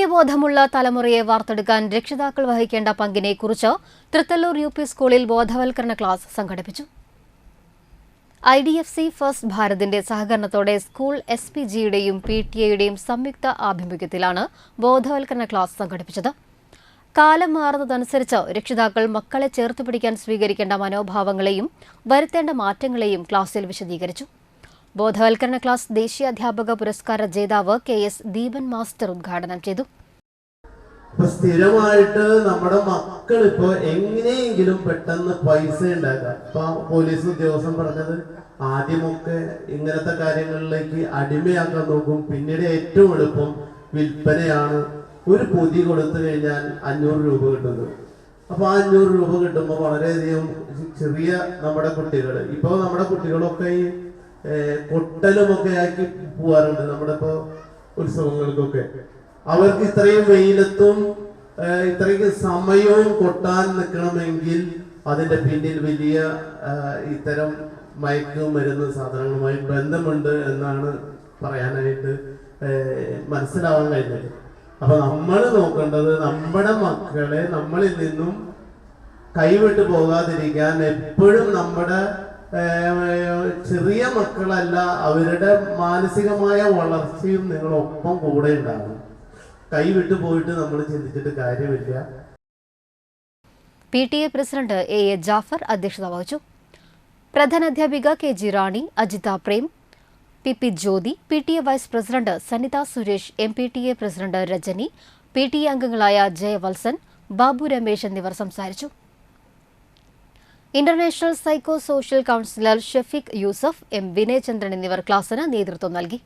മൂല്യബോധമുള്ള തലമുറയെ വാർത്തെടുക്കാൻ രക്ഷിതാക്കൾ വഹിക്കേണ്ട പങ്കിനെക്കുറിച്ച് തൃത്തല്ലൂർ യു പി സ്കൂളിൽ ബോധവൽക്കരണ ക്ലാസ് സംഘടിപ്പിച്ചു. IDFC ഫസ്റ്റ് ഭാരതിന്റെ സഹകരണത്തോടെ സ്കൂൾ SPGയുടെയും PTA സംയുക്ത ആഭിമുഖ്യത്തിലാണ് ബോധവൽക്കരണ ക്ലാസ് സംഘടിപ്പിച്ചത്. കാലം മാറുന്നതനുസരിച്ച് രക്ഷിതാക്കൾ മക്കളെ ചേർത്തുപിടിക്കാൻ സ്വീകരിക്കേണ്ട മനോഭാവങ്ങളെയും വരുത്തേണ്ട മാറ്റങ്ങളെയും ക്ലാസിൽ വിശദീകരിച്ചു. ബോധവൽക്കരണ ക്ലാസ് ദേശീയ അധ്യാപക പുരസ്കാര ജേതാവ് KS ദീപൻ മാസ്റ്റർ ഉദ്ഘാടനം ചെയ്തു. സ്ഥിരമായിട്ട് നമ്മുടെ മക്കൾ ഇപ്പോ എങ്ങനെയെങ്കിലും പെട്ടെന്ന് പൈസ ഉണ്ടാക്കാം. ഇപ്പൊ പോലീസ് ഉദ്യോഗസ്ഥൻ പറഞ്ഞത് ആദ്യമൊക്കെ ഇങ്ങനത്തെ കാര്യങ്ങളിലേക്ക് അടിമയാക്കാൻ നോക്കും. പിന്നീട് ഏറ്റവും എളുപ്പം വിൽപ്പനയാണ്. ഒരു പൊതി കൊടുത്തു കഴിഞ്ഞാൽ 500 രൂപ കിട്ടുന്നത്. അപ്പൊ 500 രൂപ കിട്ടുമ്പോൾ വളരെയധികം ചെറിയ നമ്മുടെ കുട്ടികൾ, ഇപ്പൊ നമ്മുടെ കുട്ടികളൊക്കെ ഈ കൊട്ടലുമൊക്കെ ആക്കി പോവാറുണ്ട്. നമ്മുടെ ഇപ്പോ ഉത്സവങ്ങൾക്കൊക്കെ അവർക്ക് ഇത്രയും വെയിലത്തും ഇത്രയും സമയവും കൊട്ടാൻ നിൽക്കണമെങ്കിൽ അതിന്റെ പിന്നിൽ വലിയ ഇത്തരം മയക്കുമരുന്ന് സാധനങ്ങളുമായി ബന്ധമുണ്ട് എന്നാണ് പറയാനായിട്ട് മനസ്സിലാവാൻ കഴിഞ്ഞത്. അപ്പൊ നമ്മൾ നോക്കേണ്ടത് നമ്മുടെ മക്കളെ നമ്മളിൽ നിന്നും കൈവിട്ടു പോകാതിരിക്കാൻ എപ്പോഴും നമ്മുടെ ചെറിയ മക്കളല്ല, അവരുടെ മാനസികമായ വളർച്ചയും നിങ്ങളൊപ്പം കൂടെ ഉണ്ടാകും. കൈവിട്ടു പോയിട്ട് നമ്മൾ ചിന്തിച്ചിട്ട് കാര്യമില്ല. PTA പ്രസിഡന്റ് A ജാഫർ അധ്യക്ഷത വഹിച്ചു. പ്രധാനാധ്യാപിക KG Rani, Ajitha Prem, PP Jyothi, PTA vice president Sanitha Suresh, MPTA president Rajani, PTA അംഗങ്ങളായ ജയവത്സൻ, ബാബു രമേശ് എന്നിവർ സംസാരിച്ചു. International psycho social counsellor Shafeeq Yusuf, M Vinayachandran എന്നിവർ ക്ലാസിന് നേതൃത്വം നൽകി.